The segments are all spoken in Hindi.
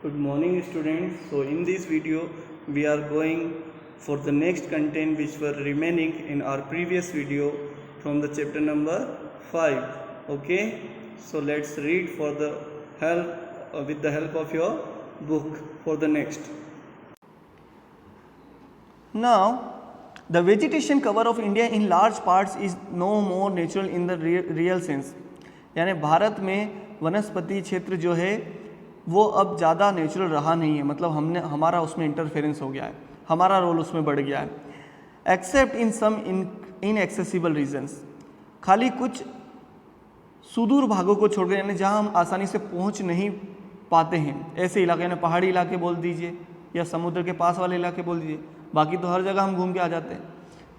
Good morning students. So in this video we are going for the next content which were remaining in our previous video from the chapter number 5. Okay, so let's read for the help with the help of your book for the next. Now the vegetation cover of India in large parts is no more natural in the real sense. यानी भारत में वनस्पति क्षेत्र जो है वो अब ज़्यादा नेचुरल रहा नहीं है, मतलब हमारा उसमें इंटरफेरेंस हो गया है, हमारा रोल उसमें बढ़ गया है. Except in some inaccessible regions, खाली कुछ सुदूर भागों को छोड़कर, यानी जहाँ हम आसानी से पहुँच नहीं पाते हैं ऐसे इलाके, यानी पहाड़ी इलाके बोल दीजिए या समुद्र के पास वाले इलाके बोल दीजिए, बाकी तो हर जगह हम घूम के आ जाते हैं,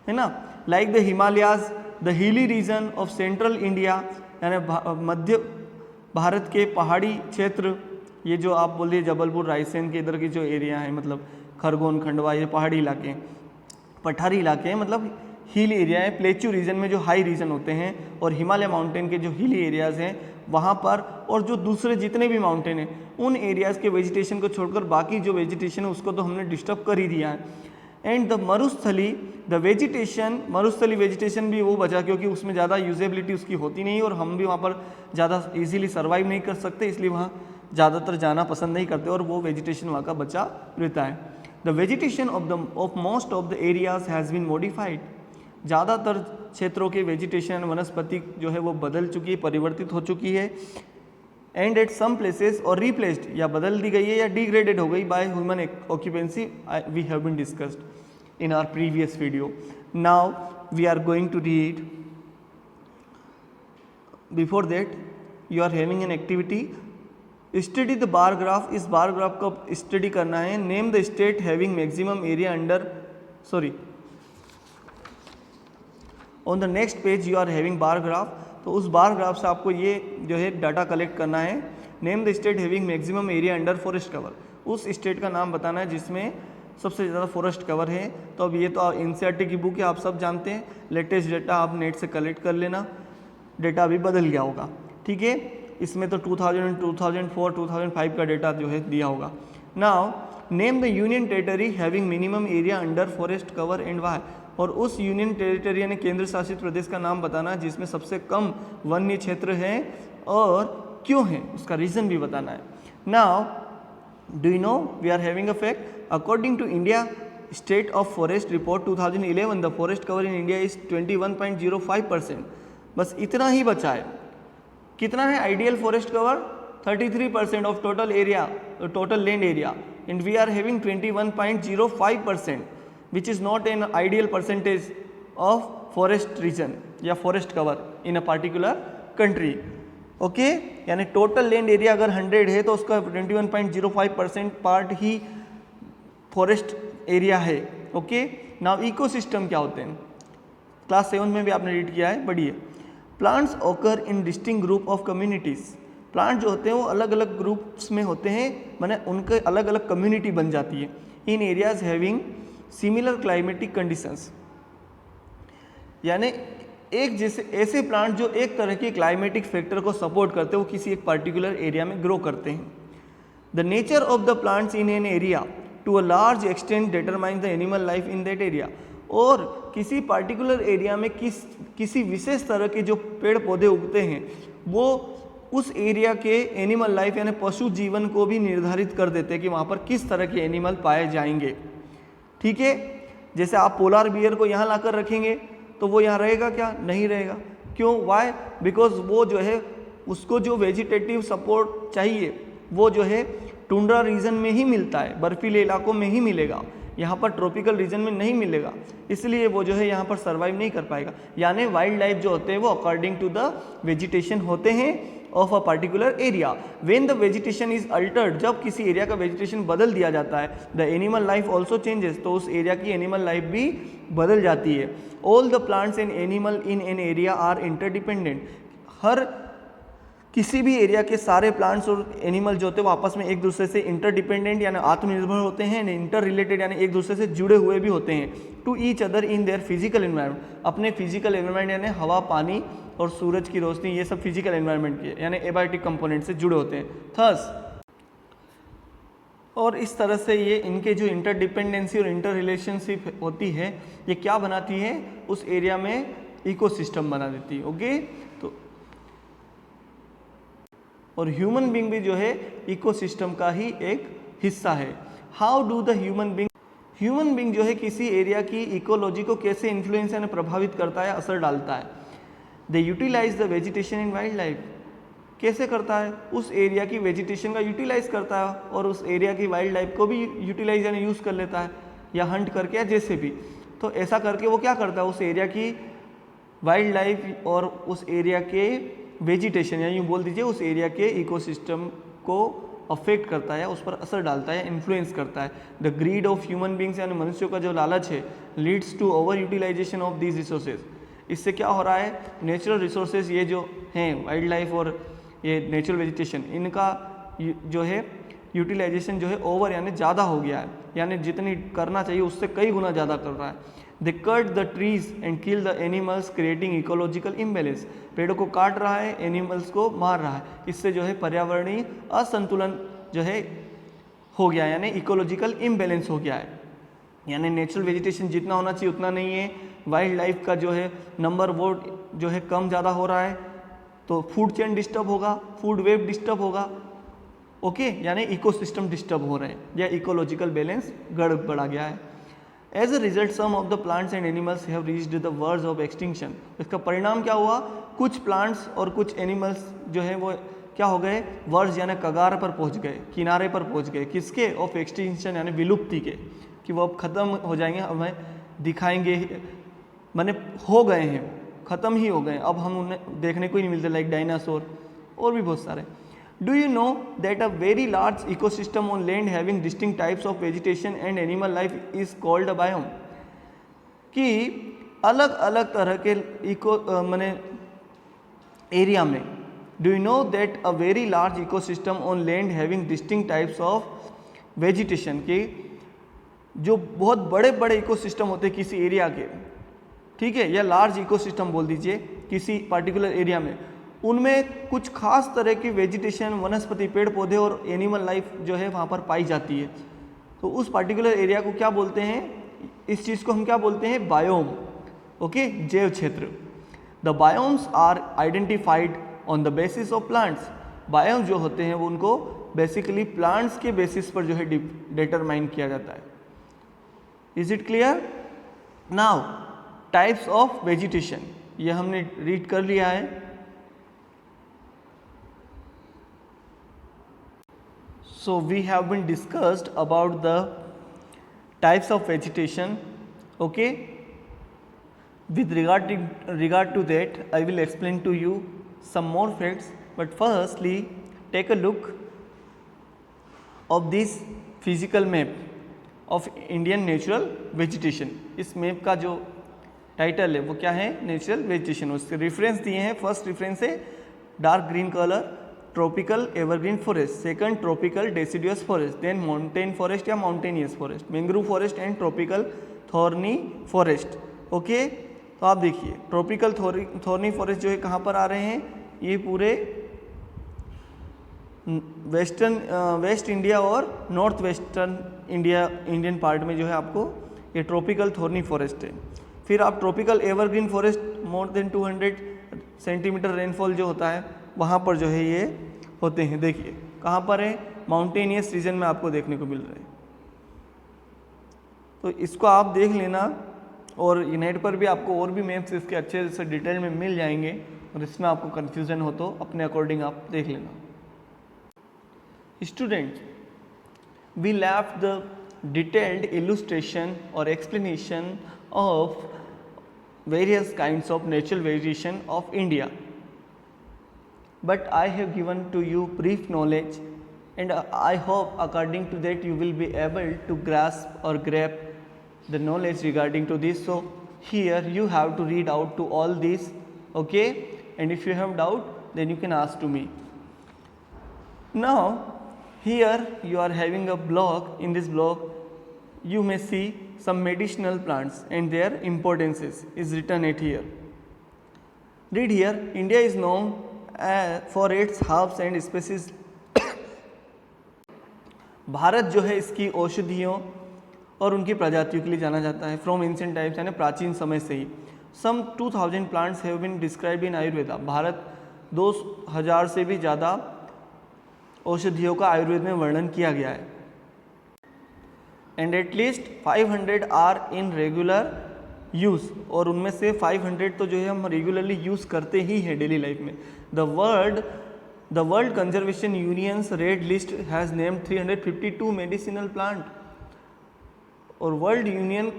है ना. Like the Himalayas, the hilly region of central India, यानी मध्य भारत के पहाड़ी क्षेत्र, ये जो आप बोलिए जबलपुर रायसेन के इधर की जो एरिया है, मतलब खरगोन खंडवा, ये पहाड़ी इलाके हैं, पठारी इलाके हैं, मतलब हिल एरिया है. प्लेचू रीजन में जो हाई रीजन होते हैं और हिमालय माउंटेन के जो हिली एरियाज़ हैं वहाँ पर, और जो दूसरे जितने भी माउंटेन हैं उन एरियाज़ के वेजिटेशन को छोड़कर बाकी जो वेजिटेशन है उसको तो हमने डिस्टर्ब कर ही दिया है. एंड द मरुस्थली, द वेजिटेशन, मरुस्थली वेजिटेशन भी वो बचा क्योंकि उसमें ज़्यादा यूजेबिलिटी उसकी होती नहीं और हम भी वहाँ पर ज़्यादा इजीली सर्वाइव नहीं कर सकते, इसलिए वहाँ ज़्यादातर जाना पसंद नहीं करते और वो वेजिटेशन वहाँ का बचा रहता है. The vegetation of most of the areas has been modified, ज़्यादातर क्षेत्रों के वेजिटेशन वनस्पति जो है वो बदल चुकी है, परिवर्तित हो चुकी है. एंड एट सम प्लेसेस और रिप्लेस्ड, या बदल दी गई है या डिग्रेडेड हो गई by human occupancy, we have been discussed in our previous video. Now we are going to read. Before that you are having an activity, study the bar graph. इस बार ग्राफ को स्टडी करना है. Name the state having maximum area under, sorry on the next page you are having bar graph. तो उस बार ग्राफ से आपको ये जो है डाटा कलेक्ट करना है. Name the state having maximum area under forest cover, उस स्टेट का नाम बताना है जिसमें सबसे ज़्यादा फॉरेस्ट कवर है. तो अब ये तो एनसीईआरटी की बुक है, आप सब जानते हैं. लेटेस्ट डाटा आप नेट से कलेक्ट कर लेना, डेटा अभी बदल गया होगा, ठीक है. इसमें तो 2000, 2004, 2005 का डेटा जो है दिया होगा. Now name the union territory having minimum area under forest cover and why, और उस यूनियन टेरिटरी यानी केंद्र शासित प्रदेश का नाम बताना जिसमें सबसे कम वन्य क्षेत्र है और क्यों है, उसका रीज़न भी बताना है. Now do you know we are having a fact. According to India state of forest report 2011, the forest cover in India is 21.05%. बस इतना ही बचा है. कितना है ideal forest cover? 33% of total area, total land area, and we are having 21.05%, which is not an ideal percentage of forest region या forest cover in a particular country. Okay, यानी टोटल लैंड एरिया अगर 100 है तो उसका 21.05% पार्ट ही फॉरेस्ट एरिया है. ओके, नाउ इकोसिस्टम क्या होते हैं, क्लास 7 में भी आपने रीड किया है, बढ़िए. Plants occur in distinct group of communities, plant जो होते हैं वो अलग अलग ग्रुप्स में होते हैं, माने उनके अलग अलग कम्युनिटी बन जाती है. In areas having similar climatic conditions, यानी एक जैसे ऐसे प्लांट जो एक तरह के क्लाइमेटिक फैक्टर को सपोर्ट करते हैं, वो किसी एक पर्टिकुलर एरिया में ग्रो करते हैं. The nature of the plants in an area to a large extent determine the animal life in that area, और किसी पर्टिकुलर एरिया में किसी विशेष तरह के जो पेड़ पौधे उगते हैं वो उस एरिया के एनिमल लाइफ यानी पशु जीवन को भी निर्धारित कर देते हैं कि वहाँ पर किस तरह के एनिमल पाए जाएंगे. ठीक है, जैसे आप पोलार बियर को यहाँ लाकर रखेंगे तो वो यहाँ रहेगा क्या? नहीं रहेगा. क्यों? वाई? बिकॉज वो जो है उसको जो वेजिटेटिव सपोर्ट चाहिए वो जो है टुंड्रा रीजन में ही मिलता है, बर्फीले इलाकों में ही मिलेगा, यहाँ पर ट्रॉपिकल रीजन में नहीं मिलेगा, इसलिए वो जो है यहाँ पर सर्वाइव नहीं कर पाएगा. यानी वाइल्ड लाइफ जो होते हैं वो अकॉर्डिंग टू द वेजिटेशन होते हैं of a particular area. When the vegetation is Altered, जब किसी एरिया का वेजिटेशन बदल दिया जाता है, the animal life also changes, तो उस एरिया की एनिमल लाइफ भी बदल जाती है. All the plants and animal in an area are interdependent, हर किसी भी एरिया के सारे प्लांट्स और एनिमल जो होते हैं वो आपस में एक दूसरे से इंटरडिपेंडेंट यानी आत्मनिर्भर होते हैं, इंटर रिलेटेड यानी एक दूसरे से जुड़े हुए भी होते हैं. To each other in their physical environment, अपने फिजिकल एनवायरनमेंट यानी हवा, पानी और सूरज की रोशनी, ये सब फिजिकल एनवायरनमेंट के यानी एबायोटिक कंपोनेंट से जुड़े होते हैं. थस और इस तरह से ये इनके जो इंटरडिपेंडेंसी और इंटर रिलेशनशिप होती है ये क्या बनाती है, उस एरिया में इकोसिस्टम बना देती है। ओके, तो और ह्यूमन बीइंग भी जो है इकोसिस्टम का ही एक हिस्सा है। How do the human being जो है किसी एरिया की इकोलॉजी को कैसे इन्फ्लुएंस यानी प्रभावित करता है, असर डालता है। They utilise the vegetation in wildlife, कैसे करता है, उस एरिया की वेजिटेशन का यूटिलाइज करता है और उस एरिया की वाइल्ड लाइफ को भी यूटिलाइज यानी यूज़ कर लेता है, या हंट करके या जैसे भी। तो ऐसा करके वो क्या करता है, उस एरिया की वाइल्ड लाइफ और उस एरिया के वेजिटेशन या यूँ बोल दीजिए उस एरिया के इकोसिस्टम को अफेक्ट करता है, उस पर असर डालता है, इन्फ्लुएंस करता है। The greed of human beings यानी मनुष्यों का जो लालच है leads to over utilisation of these resources. इससे क्या हो रहा है, नेचुरल रिसोर्सेज ये जो हैं वाइल्ड लाइफ और ये नेचुरल वेजिटेशन, इनका जो है यूटिलाइजेशन जो है ओवर यानी ज़्यादा हो गया है, यानी जितनी करना चाहिए उससे कई गुना ज़्यादा कर रहा है। They cut the trees and kill the animals creating ecological imbalance, पेड़ों को काट रहा है, एनिमल्स को मार रहा है, इससे जो है पर्यावरणीय असंतुलन जो है हो गया, यानी इकोलॉजिकल इम्बेलेंस हो गया है। यानी नेचुरल वेजिटेशन जितना होना चाहिए उतना नहीं है, वाइल्ड लाइफ का जो है नंबर वो जो है कम ज़्यादा हो रहा है, तो फूड चेन डिस्टर्ब होगा, फूड वेब डिस्टर्ब होगा। ओके, यानी इकोसिस्टम डिस्टर्ब हो रहे हैं या इकोलॉजिकल बैलेंस गड़बड़ा गया है। As a result some of the plants and animals have reached the verge of extinction, इसका परिणाम क्या हुआ, कुछ प्लांट्स और कुछ एनिमल्स जो है वो क्या हो गए, वर्ज यानी कगार पर पहुंच गए, किनारे पर पहुंच गए, किसके, ऑफ एक्सटिंक्शन यानी विलुप्ति के, कि वो अब ख़त्म हो जाएंगे, हमें दिखाएंगे, माने हो गए हैं, ख़त्म ही हो गए, अब हम उन्हें देखने को ही नहीं मिलते, लाइक डायनासोर और भी बहुत सारे। Do you know that a very large ecosystem on land having distinct types of vegetation and animal life is called a biome, कि अलग अलग तरह के इको माने एरिया में, do you know that a very large ecosystem on land having distinct types of vegetation, के जो बहुत बड़े बड़े इकोसिस्टम होते हैं किसी एरिया के, ठीक है, या लार्ज इकोसिस्टम बोल दीजिए किसी पार्टिकुलर एरिया में, उनमें कुछ खास तरह की वेजिटेशन, वनस्पति, पेड़ पौधे और एनिमल लाइफ जो है वहाँ पर पाई जाती है। तो उस पार्टिकुलर एरिया को क्या बोलते हैं, इस चीज़ को हम क्या बोलते हैं, बायोम। ओके, जैव क्षेत्र। The biomes are identified on the basis of plants, biome जो होते हैं वो उनको बेसिकली प्लांट्स के बेसिस पर जो है डिटरमाइन किया जाता है। Is it clear? Now types of vegetation, ये हमने रीड कर लिया है। So we have been discussed about the types of vegetation. Okay, with regard to that I will explain to you some more facts, but firstly take a look of this physical map of Indian natural vegetation. इस मैप का जो टाइटल है वो क्या है, नेचुरल वेजिटेशन। उसके रेफरेंस दिए हैं, फर्स्ट रेफरेंस है dark green colour tropical evergreen forest, second tropical deciduous forest, then mountain forest या mountainous forest, mangrove forest and tropical thorny forest. Okay, तो आप देखिए ट्रॉपिकल थॉर्नी फॉरेस्ट जो है कहाँ पर आ रहे हैं, ये पूरे वेस्ट इंडिया और नॉर्थ वेस्टर्न इंडियन पार्ट में जो है आपको ये ट्रॉपिकल थॉर्नी फॉरेस्ट है। फिर आप tropical evergreen forest, more than 200 centimetre rainfall जो होता है वहाँ पर जो है ये होते हैं। देखिए कहाँ पर है, माउंटेनियस रीजन में आपको देखने को मिल रहे हैं। तो इसको आप देख लेना, और नेट पर भी आपको और भी मैप्स इसके अच्छे से डिटेल में मिल जाएंगे, और इसमें आपको कन्फ्यूज़न हो तो अपने अकॉर्डिंग आप देख लेना। Student, we left the detailed illustration और explanation of various kinds of natural vegetation of India, but I have given to you brief knowledge, and I hope according to that you will be able to grasp or grab the knowledge regarding to this. So here you have to read out to all these, okay, and if you have doubt then you can ask to me. Now here you are having a block, in this block you may see some medicinal plants and their importances is written at here. Read here, India is known for its herbs and species Bharat जो है इसकी औषधियों और उनकी प्रजातियों के लिए जाना जाता है फ्रॉम एंशिएंट टाइम्स, यानी प्राचीन समय से ही। Some 2000 plants have been described in Ayurveda. भारत 2000 से भी ज़्यादा औषधियों का आयुर्वेद में वर्णन किया गया है। And at least 500 are in regular use, और उनमें से 500 तो जो है हम रेगुलरली यूज़ करते ही हैं डेली लाइफ में। The world conservation unions red list has named 352 medicinal plant, और वर्ल्ड यूनियन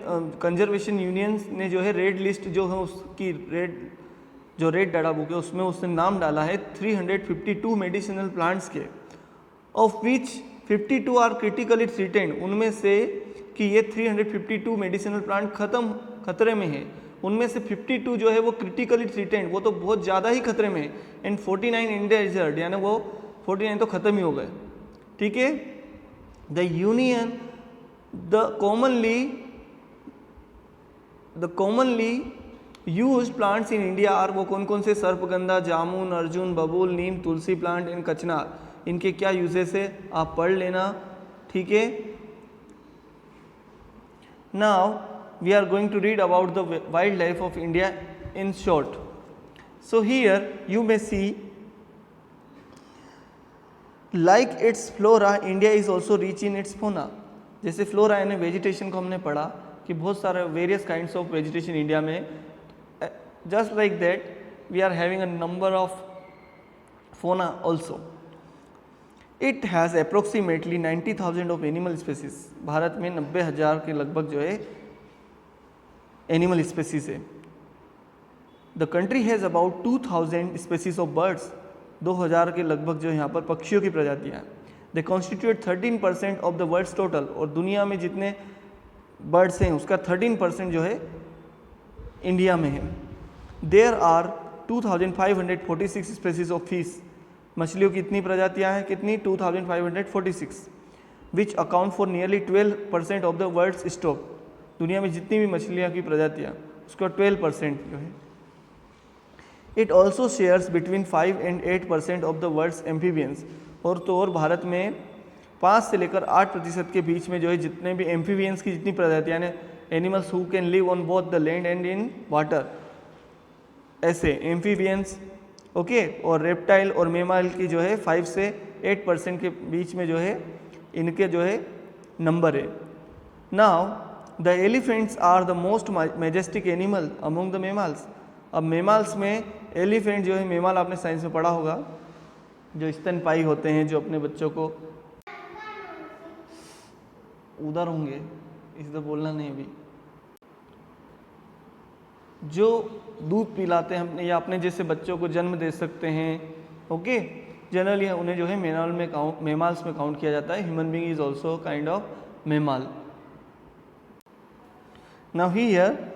कंजर्वेशन यूनियंस ने जो है रेड लिस्ट जो है उसकी रेड डाटा बुक है उसमें उसने नाम डाला है 352 मेडिसिनल प्लांट्स के, of which 52 are critically threatened. उनमें से कि ये 352 मेडिसिनल प्लांट खतरे में है, उनमें से 52 जो है वो क्रिटिकली थ्रेटेंड, वो तो बहुत ज़्यादा ही खतरे में है। एंड 49 इंडेंजर्ड, यानी वो 49 तो ख़त्म ही हो गए। ठीक है। The commonly used plants in India are, वो कौन कौन से? सर्पगंधा, जामुन, अर्जुन, बबूल, नीम, तुलसी प्लांट एंड कचनार। इनके क्या यूजेस है आप पढ़ लेना। ठीक है। Now we are going to read about the wild life of India in short. So here you may see, like its flora, India is also rich in its fauna. जैसे फ्लोरा यानी वेजिटेशन को हमने पढ़ा कि बहुत सारे various kinds of vegetation India में, just like that we are having a number of fauna also. It has approximately 90,000 of animal species. भारत में 90,000 के लगभग जो है एनिमल स्पेसीज है. The country has about 2,000 species of birds. 2,000 के लगभग जो यहाँ पर पक्षियों की प्रजातियाँ हैं. They constitute 13% of the world's total. और दुनिया में जितने बर्ड्स हैं उसका 13% जो है इंडिया में है. There are 2,546 species of fish. मछलियों की इतनी प्रजातियाँ हैं, कितनी? 2,546, which account for nearly 12% of the world's stock. दुनिया में जितनी भी मछलियाँ की प्रजातियाँ उसका 12% जो है. It also shares between 5 and 8% of the world's amphibians. और भारत में 5 से लेकर 8% के बीच में जो है जितने भी एम्फीबियंस की जितनी प्रजातियाँ हैं, animals who can live on both the land and in water, ऐसे एम्फीबियंस. ओके. और रेप्टाइल और मेमाइल की जो है 5 से 8% के बीच में जो है इनके जो है नंबर है. Now the elephants are the most majestic animal among the mammals. अब मेमाल्स में एलिफेंट जो है, मेमाल आपने साइंस में पढ़ा होगा, जो स्तनपायी होते हैं, जो अपने बच्चों को उधर होंगे, इधर बोलना नहीं अभी, जो दूध पिलाते हैं या अपने जैसे बच्चों को जन्म दे सकते हैं. ओके. जनरली उन्हें जो है मेमाल्स में काउंट किया जाता है. Human being is also kind of mammal. Now here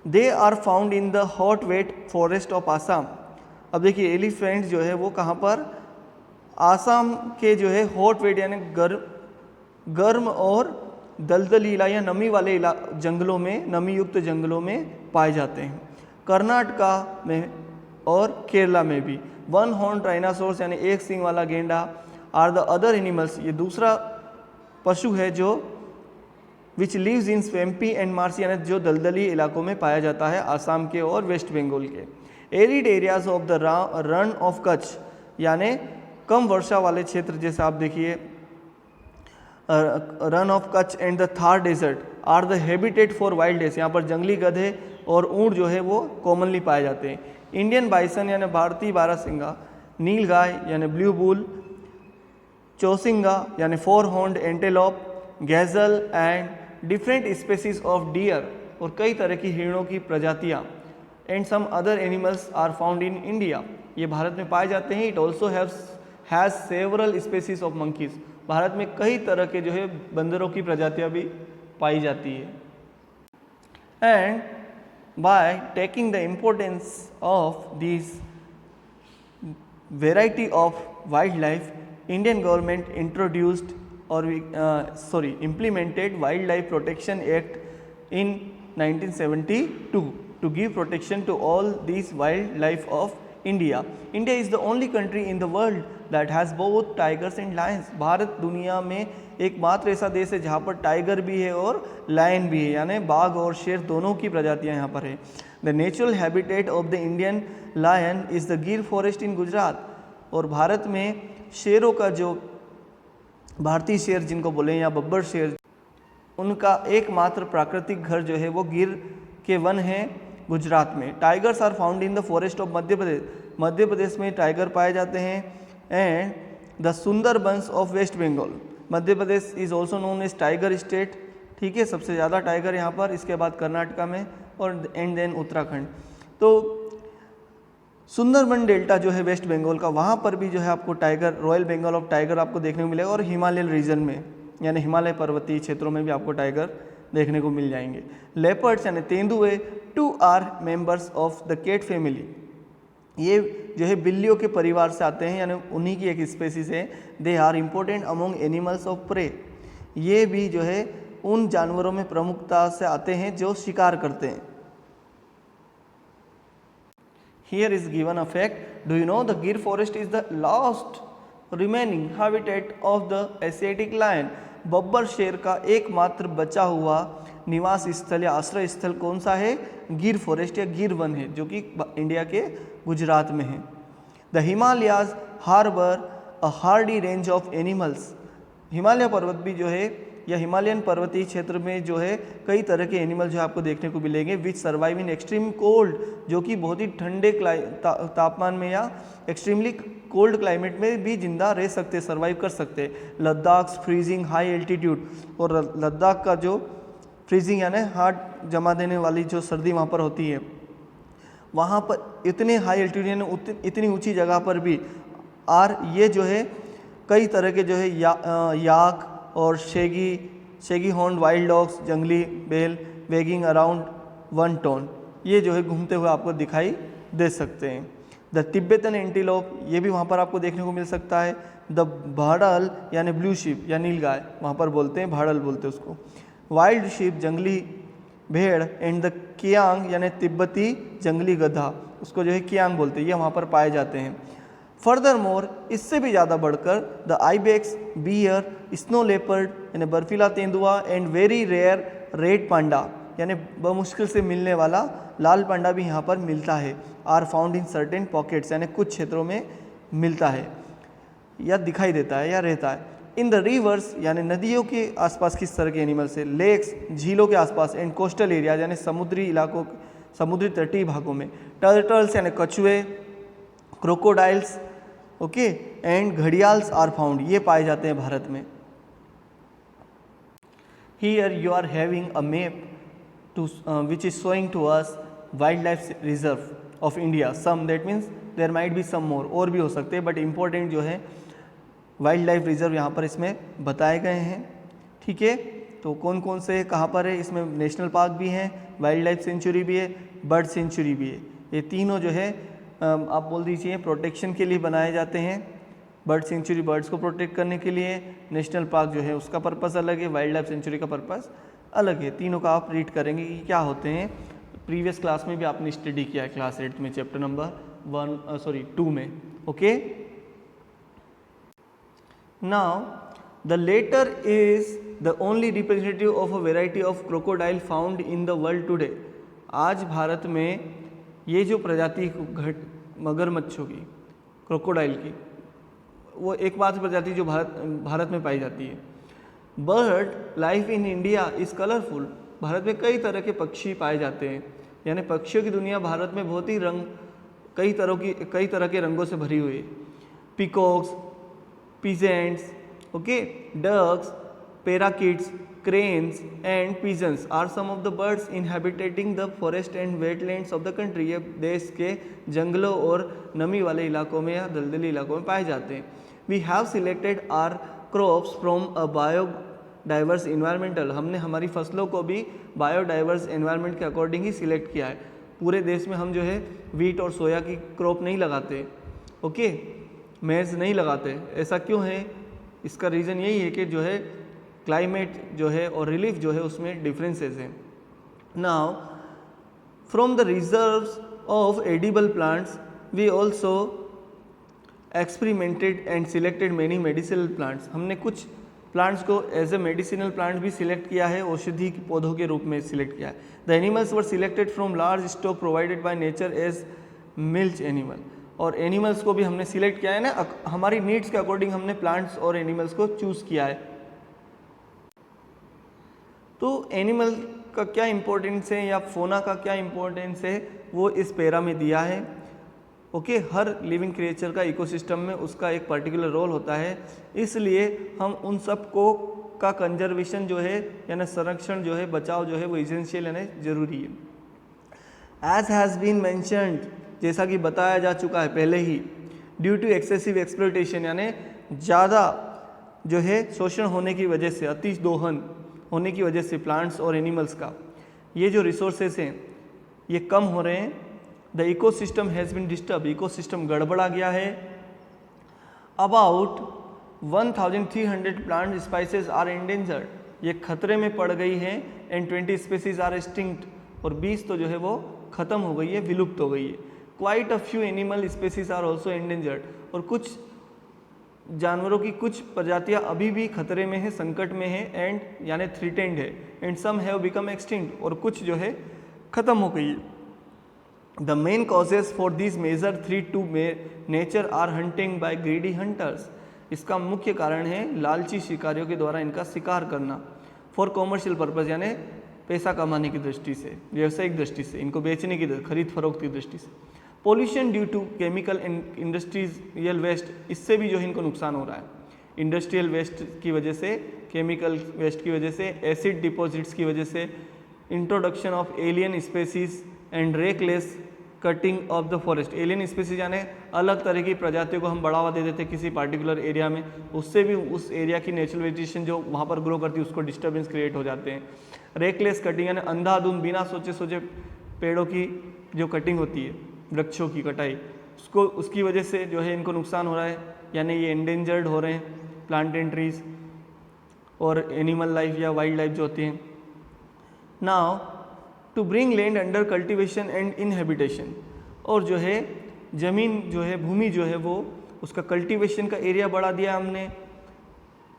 they are found in the hot wet forest of Assam. अब देखिए एलिफेंट जो है वो कहाँ पर? आसाम के जो है हॉट वेट यानी गर्म और दलदली इलाका या नमी वाले जंगलों में, नमी युक्त जंगलों में पाए जाते हैं. कर्नाटका में और केरला में भी. वन हॉर्न डायनासोर्स यानी एक सींग वाला गेंडा आर द अदर एनिमल्स. ये दूसरा पशु है जो which lives in swampy and marshy यानी जो दलदली इलाकों में पाया जाता है आसाम के और वेस्ट बंगाल के. Arid areas of the Rann of Kutch यानी कम वर्षा वाले क्षेत्र, जैसे आप देखिए Rann of Kutch and the Thar desert are the habitat for wild asses. यहाँ पर जंगली गधे और ऊँट जो है वो कॉमनली पाए जाते हैं. इंडियन बाइसन यानी भारतीय बारहसिंगा, नील गाय यानी ब्लू बुल, चौसिंगा यानी four horned antelope, gazelle and different species of deer और कई तरह की हिरणों की प्रजातियाँ. And some other animals are found in India. ये भारत में पाए जाते हैं. It also has several species of monkeys. भारत में कई तरह के जो है बंदरों की प्रजातियाँ भी पाई जाती है. And by taking the importance of this variety of wild life, Indian government introduced implemented Wildlife Protection Act in 1972 to give protection to all these wildlife of India. India is the only country in the world that has both tigers and Lions. Bharat दुनिया में एकमात्र ऐसा देश है जहाँ पर टाइगर भी है और लायन भी है, यानी बाघ और शेर दोनों की प्रजातियाँ यहाँ पर है। The natural habitat of the Indian lion is the Gir forest in Gujarat. और भारत में शेरों का जो भारतीय शेर जिनको बोले या बब्बर शेर, उनका एकमात्र प्राकृतिक घर जो है वो गिर के वन है गुजरात में। Tigers are found in the forest of Madhya Pradesh. Madhya Pradesh में टाइगर पाए जाते हैं। And the Sundarbans of West Bengal. Madhya Pradesh is also known as tiger state, ठीक है, सबसे ज़्यादा टाइगर यहाँ पर, इसके बाद कर्नाटका में और एंड देन उत्तराखंड। तो सुंदरबन डेल्टा जो है वेस्ट बंगाल का, वहाँ पर भी जो है आपको tiger, royal Bengal of tiger आपको देखने को मिलेगा। और हिमालयन रीजन में यानी हिमालय पर्वतीय क्षेत्रों में भी आपको टाइगर देखने को मिल जाएंगे। लेपर्ड्स यानी तेंदुए 2 are members of the cat family. ये जो है बिल्लियों के परिवार से आते हैं, यानी उन्हीं की एक स्पेसीज है। They are important among animals of prey. ये भी जो है उन जानवरों में प्रमुखता से आते हैं जो शिकार करते हैं। Here is given a fact. Do you know the Gir forest is the last remaining habitat of the Asiatic lion? Babbar शेर का एकमात्र बचा हुआ निवास स्थल या आश्रय स्थल कौन सा है? गिर फॉरेस्ट या गिर वन है, जो कि इंडिया के गुजरात में है। The Himalayas harbour a hardy range of animals. Himalaya पर्वत भी जो है या हिमालयन पर्वतीय क्षेत्र में जो है कई तरह के एनिमल जो आपको देखने को मिलेंगे। विच सर्वाइव इन एक्सट्रीम कोल्ड, जो कि बहुत ही ठंडे तापमान में या एक्सट्रीमली कोल्ड क्लाइमेट में भी जिंदा रह सकते, सर्वाइव कर सकते। Ladakh freezing high altitude. और लद्दाख का जो फ्रीजिंग यानी हार्ट जमा देने वाली जो सर्दी वहाँ पर होती है, वहाँ पर इतने हाई एल्टीट्यूड यानी इतनी ऊंची जगह पर भी ये जो है कई तरह के जो है याक और शेगी हॉर्न वाइल्ड डॉग्स, जंगली बेल वेगिंग अराउंड 1 टन, ये जो है घूमते हुए आपको दिखाई दे सकते हैं। द तिब्बतन एंटीलोप, ये भी वहाँ पर आपको देखने को मिल सकता है। द भाड़ल यानी ब्लू शीप या नीलगाय, वहाँ पर बोलते हैं, भाड़ल बोलते हैं उसको। वाइल्ड शीप जंगली भेड़ एंड द कियांग यानी तिब्बती जंगली गधा, उसको जो है कियांग बोलते हैं, ये वहाँ पर पाए जाते हैं। फर्दर मोर, इससे भी ज़्यादा बढ़कर the ibex, bear, snow leopard यानी बर्फीला तेंदुआ and very rare red panda यानी बमुश्किल से मिलने वाला लाल पांडा भी यहाँ पर मिलता है। Are found in certain pockets यानी कुछ क्षेत्रों में मिलता है या दिखाई देता है या रहता है। इन द रिवर्स यानी नदियों के आसपास किस तरह के एनिमल्स है? लेक्स, झीलों के आसपास एंड कोस्टल एरिया यानी समुद्री इलाकों, समुद्री तटीय भागों में। टर्टल्स यानी कछुए, crocodiles, okay, and gharials are found, ये पाए जाते हैं भारत में। Here you are having a map to which is showing to us wildlife reserve of India. Some that means there might be some more, और भी हो सकते हैं, बट इम्पोर्टेंट जो है वाइल्ड लाइफ रिजर्व यहाँ पर इसमें बताए गए हैं, ठीक है। तो कौन कौन से कहाँ पर है? इसमें नेशनल पार्क भी हैं, वाइल्ड लाइफ सेंचुरी भी है, बर्ड सेंचुरी भी है। ये तीनों जो है आप बोल दीजिए प्रोटेक्शन के लिए बनाए जाते हैं। बर्ड सेंचुरी बर्ड्स को प्रोटेक्ट करने के लिए, नेशनल पार्क जो है उसका पर्पस अलग है, वाइल्ड लाइफ सेंचुरी का पर्पस अलग है। तीनों का आप रीड करेंगे कि क्या होते हैं। प्रीवियस क्लास में भी आपने स्टडी किया है, क्लास 8 में, चैप्टर नंबर 2 में, okay. Now the latter is the only representative of a variety of crocodile found in the world today. आज भारत में ये जो प्रजाति मगरमच्छों की, क्रोकोडाइल की, वो एकमात्र प्रजाति जो भारत में पाई जाती है। Bird life in India is colourful. Bharat में कई तरह के पक्षी पाए जाते हैं, यानी पक्षियों की दुनिया भारत में बहुत ही कई तरह के रंगों से भरी हुई है। Peacocks, pheasants, okay, ducks, parakeets, cranes and pigeons are some of the birds inhabiting the forest and wetlands of the country। ये देश के जंगलों और नमी वाले इलाकों में या दलदली इलाकों में पाए जाते हैं। We have selected our crops from a biodiverse environmental। हमने हमारी फसलों को भी बायोडाइवर्स एनवायरनमेंट के अकॉर्डिंग ही सिलेक्ट किया है। पूरे देश में हम जो है वीट और सोया की क्रॉप नहीं लगाते, ओके, मेज नहीं लगाते। ऐसा क्यों है? इसका रीज़न यही है कि जो है क्लाइमेट जो है और रिलीफ जो है उसमें डिफरेंसेस हैं। Now from the reserves of edible plants we also experimented and selected many medicinal plants, हमने कुछ प्लांट्स को एज ए मेडिसिनल प्लांट भी सिलेक्ट किया है, औषधि के पौधों के रूप में सिलेक्ट किया है। The animals were selected from large stock provided by nature as milch animal, और एनिमल्स को भी हमने सिलेक्ट किया है ना, हमारी नीड्स के अकॉर्डिंग हमने प्लांट्स और एनिमल्स को चूज़ किया है। तो एनिमल का क्या इम्पोर्टेंस है या फोना का क्या इम्पोर्टेंस है वो इस पैरा में दिया है। ओके, हर लिविंग क्रिएचर का इकोसिस्टम में उसका एक पर्टिकुलर रोल होता है, इसलिए हम उन सब को का कंजर्वेशन जो है यानी संरक्षण जो है, बचाव जो है वो इसेंशियल यानी जरूरी है। एज हैज़ बीन मैंशनड, जैसा कि बताया जा चुका है पहले ही, ड्यू टू एक्सेसिव एक्सप्लॉयटेशन यानी ज़्यादा जो है शोषण होने की वजह से, अति दोहन होने की वजह से प्लांट्स और एनिमल्स का ये जो रिसोर्सेस हैं ये कम हो रहे हैं। The ecosystem has been disturb, ecosystem गड़बड़ा गया है। About 1300 plant species are endangered, ये खतरे में पड़ गई हैं। एंड 20 स्पीसीज आर एक्सटिंक्ट, और 20 तो जो है वो ख़त्म हो गई है, विलुप्त हो गई है। Quite a few animal species are also endangered, और कुछ जानवरों की कुछ प्रजातियां अभी भी खतरे में है, संकट में है, एंड यानी थ्रेटेंड है। And some have become extinct, और कुछ जो है ख़त्म हो गई है। The main causes for this major threat to nature are hunting by greedy hunters, इसका मुख्य कारण है लालची शिकारियों के द्वारा इनका शिकार करना। फॉर कॉमर्शियल पर्पज़ यानी पैसा कमाने की दृष्टि से, व्यावसायिक दृष्टि से, इनको बेचने की खरीद फरोख्त की दृष्टि से। Pollution due to chemical industrial waste, इससे भी जो है इनको नुकसान हो रहा है। इंडस्ट्रियल वेस्ट की वजह से, केमिकल वेस्ट की वजह से, एसिड डिपॉजिट्स की वजह से, introduction of alien species and reckless cutting of the forest, alien species यानी अलग तरह की प्रजातियों को हम बढ़ावा दे देते किसी पार्टिकुलर एरिया में, उससे भी उस एरिया की नेचुरल वेजिटेशन जो वहाँ पर ग्रो करती है उसको डिस्टर्बेंस क्रिएट हो जाते हैं। रेकलेस कटिंग यानी अंधाधुंध बिना सोचे सोचे पेड़ों की जो कटिंग होती है, वृक्षों की कटाई, उसकी वजह से जो है इनको नुकसान हो रहा है, यानी ये एंडेंजर्ड हो रहे हैं प्लांट एंड ट्रीज और एनिमल लाइफ या वाइल्ड लाइफ जो होती हैं। Now to bring land under cultivation and inhabitation, और जो है ज़मीन जो है, भूमि जो है वो उसका कल्टीवेशन का एरिया बढ़ा दिया हमने।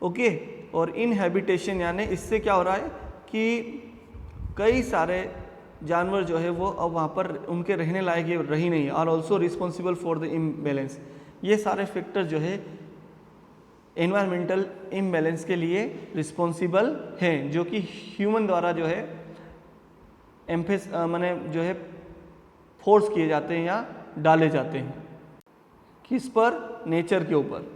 ओके, और इनहेबिटेशन यानी इससे क्या हो रहा है कि कई सारे जानवर जो है वो अब वहाँ पर उनके रहने लायक ये रही नहीं, are also responsible for the imbalance, ये सारे फैक्टर जो है एनवायरमेंटल इम्बैलेंस के लिए रिस्पॉन्सिबल हैं, जो कि ह्यूमन द्वारा जो है माने जो है फोर्स किए जाते हैं या डाले जाते हैं। किस पर? नेचर के ऊपर।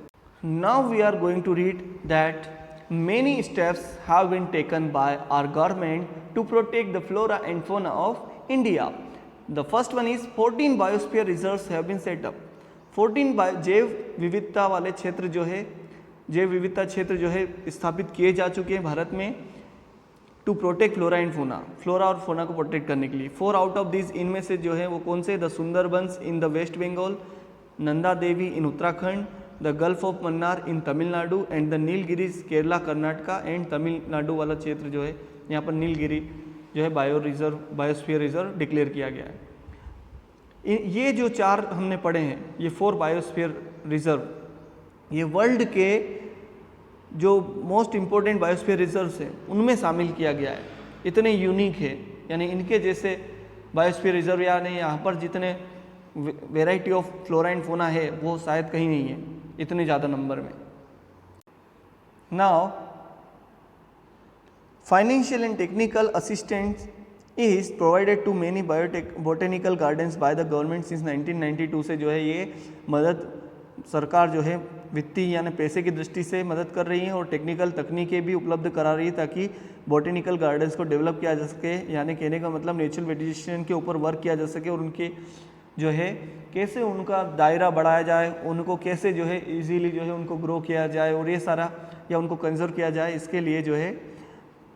Now we are going to read that many steps have been taken by our government to protect the flora and fauna of India. The first one is 14 biosphere reserves have been set up. 14 जैव विविधता वाले क्षेत्र जो है, जैव विविधता क्षेत्र जो है स्थापित किए जा चुके हैं भारत में, to protect flora and fauna, flora और फोना को प्रोटेक्ट करने के लिए। 4 आउट ऑफ दिस, इनमें से जो है वो कौन से? The Sundarbans in the West Bengal, Nanda Devi in Uttarakhand, the Gulf of Mannar in Tamil Nadu and the Nilgiris Kerala Karnataka and Tamil Nadu वाला क्षेत्र जो है यहाँ पर नीलगिरी जो है बायोस्फीयर रिजर्व डिक्लेयर किया गया है। ये जो 4 हमने पढ़े हैं, ये 4 बायोस्फीयर रिजर्व, ये वर्ल्ड के जो मोस्ट इम्पोर्टेंट बायोस्फीयर रिजर्व्स हैं उनमें शामिल किया गया है। इतने यूनिक है, यानी इनके जैसे बायोस्फीयर रिजर्व यानी यहाँ पर जितने वेराइटी ऑफ फ्लोरा एंड फोना है वो शायद कहीं नहीं है इतने ज़्यादा नंबर में। Now financial and technical assistance is provided to many botanical gardens by the government since 1992 से जो है ये मदद सरकार जो है वित्तीय यानी पैसे की दृष्टि से मदद कर रही है और टेक्निकल तकनीकें भी उपलब्ध करा रही है ताकि बोटेनिकल गार्डन्स को डेवलप किया जा सके। यानी कहने का मतलब नेचुरल वेजिटेशन के ऊपर वर्क किया जा सके और उनके जो है कैसे उनका दायरा बढ़ाया जाए, उनको कैसे जो है इजीली जो है उनको ग्रो किया जाए और ये सारा या उनको कंजर्व किया जाए, इसके लिए जो है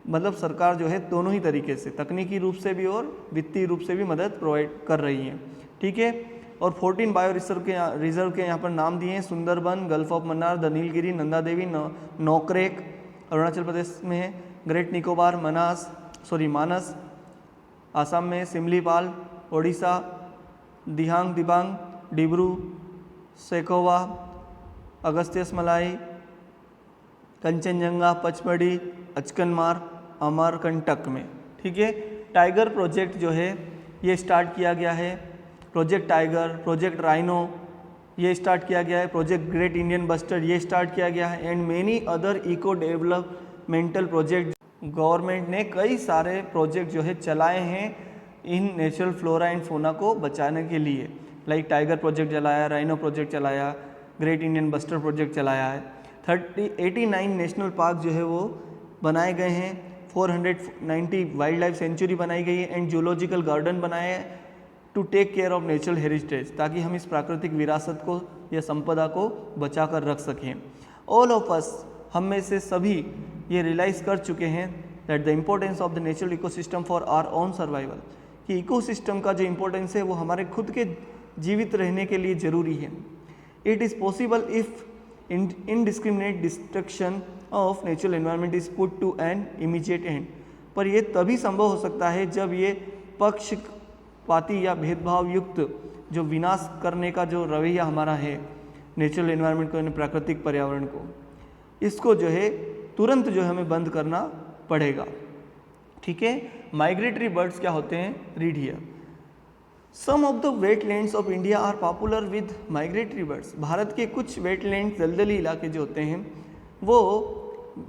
मतलब सरकार जो है दोनों ही तरीके से तकनीकी रूप से भी और वित्तीय रूप से भी मदद प्रोवाइड कर रही है। ठीक है, और 14 बायो रिजर्व के यहाँ पर नाम दिए हैं: Sundarban, gulf of Mannar, the Nilgiri, Nanda Devi, Nokrek Arunachal Pradesh में है, ग्रेट निकोबार, मानस आसाम में, सिमलीपाल ओडिशा, दिहांग दिबांग, डिब्रू सैखोवा अगस्त्यस मलाई, कंचनजंगा, पचमढ़ी, अचकनमार, अमरकंटक में। ठीक है, टाइगर प्रोजेक्ट जो है ये स्टार्ट किया गया है, प्रोजेक्ट टाइगर, प्रोजेक्ट राइनो ये स्टार्ट किया गया है, प्रोजेक्ट ग्रेट इंडियन बस्टर्ड ये स्टार्ट किया गया है, and many other eco developmental project. Government ने कई सारे प्रोजेक्ट जो है चलाए हैं इन नेचुरल फ्लोरा एंड फोना को बचाने के लिए, लाइक टाइगर प्रोजेक्ट चलाया, राइनो प्रोजेक्ट चलाया, ग्रेट इंडियन बस्टर्ड प्रोजेक्ट चलाया है। 89 नेशनल पार्क जो है वो बनाए गए हैं, 490 वाइल्ड लाइफ सेंचुरी बनाई गई है, एंड जूलॉजिकल गार्डन बनाए हैं to take care of natural heritage, ताकि हम इस प्राकृतिक विरासत को या संपदा को बचा कर रख सकें। ऑल ऑफ अस, हम में से सभी ये रियलाइज़ कर चुके हैं that the importance of the natural ecosystem for our own survival, कि इकोसिस्टम का जो इम्पोर्टेंस है वो हमारे खुद के जीवित रहने के लिए ज़रूरी है। It is possible if indiscriminate destruction of natural environment is put to an immediate end, पर यह तभी संभव हो सकता है जब ये पक्षपाती या भेदभाव युक्त जो विनाश करने का जो रवैया हमारा है नेचुरल एनवायरनमेंट को, प्राकृतिक पर्यावरण को, इसको जो है तुरंत जो है हमें बंद करना पड़ेगा। ठीक है, माइग्रेटरी बर्ड्स क्या होते हैं, read here. Some of the wetlands of India are popular with migratory birds. Bharat के कुछ वेटलैंड दलदली इलाके जो होते हैं वो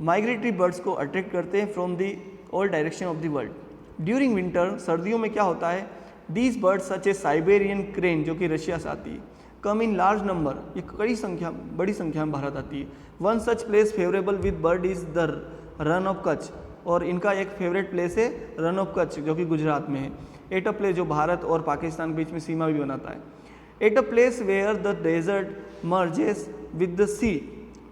माइग्रेटरी बर्ड्स को अट्रैक्ट करते हैं from the all direction of the world. During winter, सर्दियों में क्या होता है, these birds such A Siberian crane जो कि रशिया से आती है, कम इन लार्ज नंबर, ये बड़ी संख्या में भारत आती है। One such place favourable with bird is the Rann of Kutch, और इनका एक फेवरेट प्लेस है रन ऑफ कच्छ जो कि गुजरात में है। एट अ प्लेस, जो भारत और पाकिस्तान के बीच में सीमा भी बनाता है। At a place where the desert merges with the sea,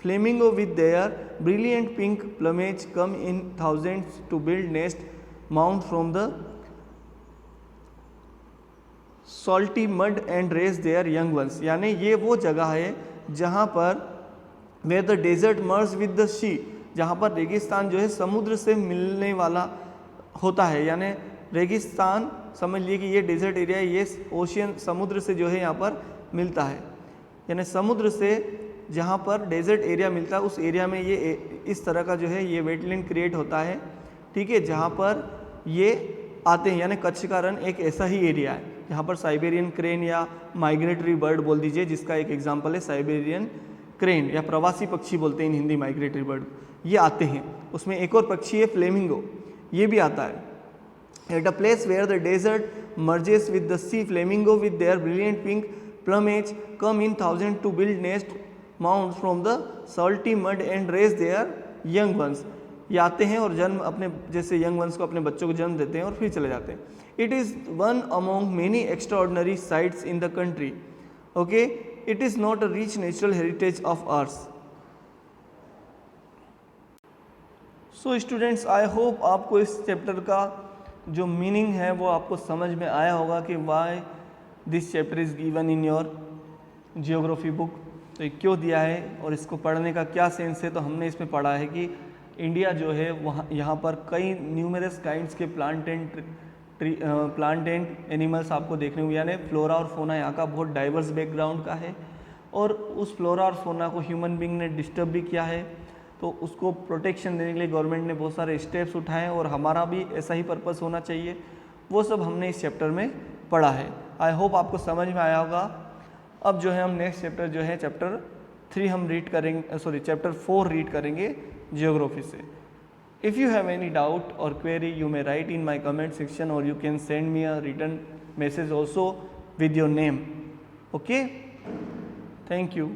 flamingo with their brilliant pink plumage come in thousands to build nest mount from the salty mud and raise their young ones. यानी ये वो जगह है जहाँ पर where the desert merge with the sea, जहाँ पर रेगिस्तान जो है समुद्र से मिलने वाला होता है। यानी रेगिस्तान समझ लिए कि ये डेजर्ट एरिया, ये ओशियन समुद्र से जो है यहाँ पर मिलता है। यानी समुद्र से जहाँ पर डेजर्ट एरिया मिलता है उस एरिया में ये इस तरह का जो है ये वेटलैंड क्रिएट होता है। ठीक है, जहाँ पर ये आते हैं, यानी कच्छ का रन एक ऐसा ही एरिया है जहाँ पर साइबेरियन क्रेन या माइग्रेटरी बर्ड बोल दीजिए, जिसका एक एग्जांपल है साइबेरियन क्रेन या प्रवासी पक्षी बोलते हैं हिंदी माइग्रेटरी बर्ड, ये आते हैं। उसमें एक और पक्षी है फ्लेमिंगो, ये भी आता है। At a place where the desert merges with the sea, flamingo with their brilliant pink plumage come in thousand to build nest mount from the salty mud and raise their young ones. ये आते हैं और जन्म अपने जैसे यंग वंस को, अपने बच्चों को जन्म देते हैं और फिर चले जाते हैं। It is one among many extraordinary sites in the country. Okay, it is not a rich natural heritage of ours. So students, I hope आपको इस चैप्टर का जो मीनिंग है वो आपको समझ में आया होगा कि why this chapter is given in your geography book. तो ये क्यों दिया है और इसको पढ़ने का क्या सेंस है। तो हमने इसमें पढ़ा है कि इंडिया जो है वहाँ यहाँ पर कई न्यूमरस काइंड्स के प्लांट एंड एनिमल्स आपको देखने को, यानी फ्लोरा और फोना यहाँ का बहुत डाइवर्स बैकग्राउंड का है। और उस फ्लोरा और फोना को ह्यूमन बींग ने डिस्टर्ब भी किया है, तो उसको प्रोटेक्शन देने के लिए गवर्नमेंट ने बहुत सारे स्टेप्स उठाए और हमारा भी ऐसा ही पर्पस होना चाहिए। वो सब हमने इस चैप्टर में पढ़ा है। आई होप आपको समझ में आया होगा। अब जो है हम नेक्स्ट चैप्टर जो है चैप्टर 3 हम रीड करेंगे, चैप्टर 4 रीड करेंगे जियोग्राफी से। If you have any doubt or query, you may write in my comment section or you can send me a written message also with your name. Okay? Thank you.